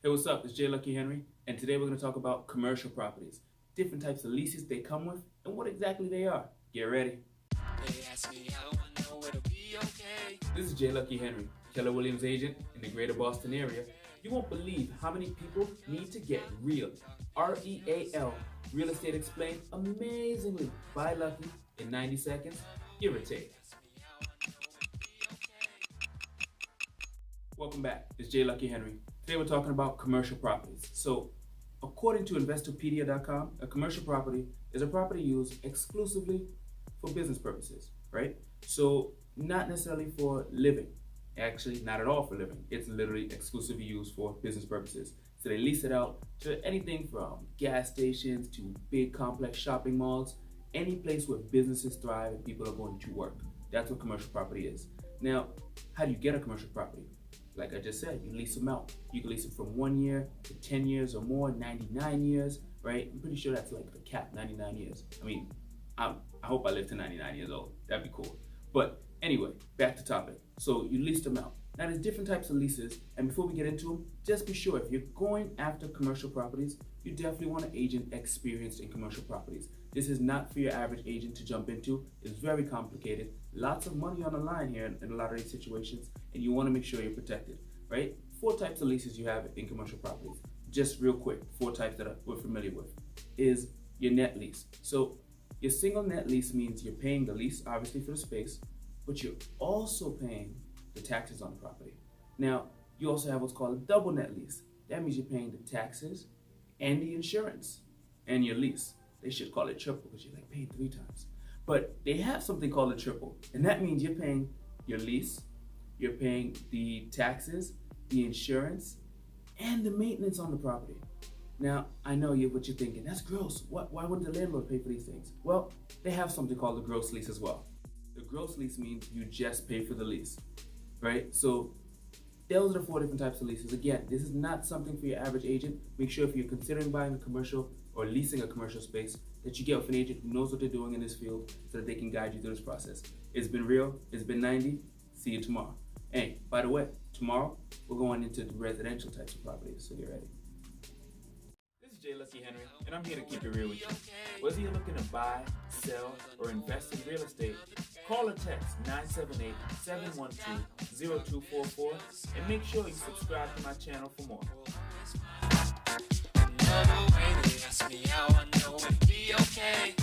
Hey, what's up? It's J. Lucky Henry, and today we're going to talk about commercial properties, different types of leases they come with, and what exactly they are. Get ready. This is J. Lucky Henry, Keller Williams agent in the greater Boston area. You won't believe how many people need to get real, R-E-A-L, real estate explained amazingly by Lucky in 90 seconds, give or take. Welcome back. It's J. Lucky Henry. Today we're talking about commercial properties. So, according to Investopedia.com, a commercial property is a property used exclusively for business purposes, right? So, not necessarily for living. Actually, not at all for living. It's literally exclusively used for business purposes. So they lease it out to anything from gas stations to big complex shopping malls, any place where businesses thrive and people are going to work. That's what commercial property is. Now, how do you get a commercial property? Like I just said, you lease them out. You can lease it from 1 year to 10 years or more, 99 years, right? I'm pretty sure that's like the cap, 99 years. I mean, I hope I live to 99 years old. That'd be cool. But anyway, back to topic. So you lease them out. Now there's different types of leases, and before we get into them, just be sure if you're going after commercial properties, you definitely want an agent experienced in commercial properties. This is not for your average agent to jump into. It's very complicated. Lots of money on the line here in a lot of these situations, and you want to make sure you're protected, right? 4 types of leases you have in commercial properties. Just real quick, 4 types that we're familiar with is your net lease. So your single net lease means you're paying the lease, obviously, for the space, but you're also paying the taxes on the property. Now, you also have what's called a double net lease. That means you're paying the taxes and the insurance and your lease. They should call it triple because you're like paying 3 times. But they have something called a triple, and that means you're paying your lease, you're paying the taxes, the insurance, and the maintenance on the property. Now, I know what you're thinking, that's gross. Why wouldn't the landlord pay for these things? Well, they have something called the gross lease as well. The gross lease means you just pay for the lease, right? So those are the 4 different types of leases. Again, this is not something for your average agent. Make sure if you're considering buying a commercial or leasing a commercial space that you get with an agent who knows what they're doing in this field so that they can guide you through this process. It's been real. It's been 90. See you tomorrow. Hey, by the way, tomorrow we're going into the residential types of properties, so get ready. This is J. Lucky Henry, and I'm here to keep it real with you. Whether you're looking to buy, sell, or invest in real estate, call or text 978-712-0244 and make sure you subscribe to my channel for more. Another way to ask me how I know it'll be okay.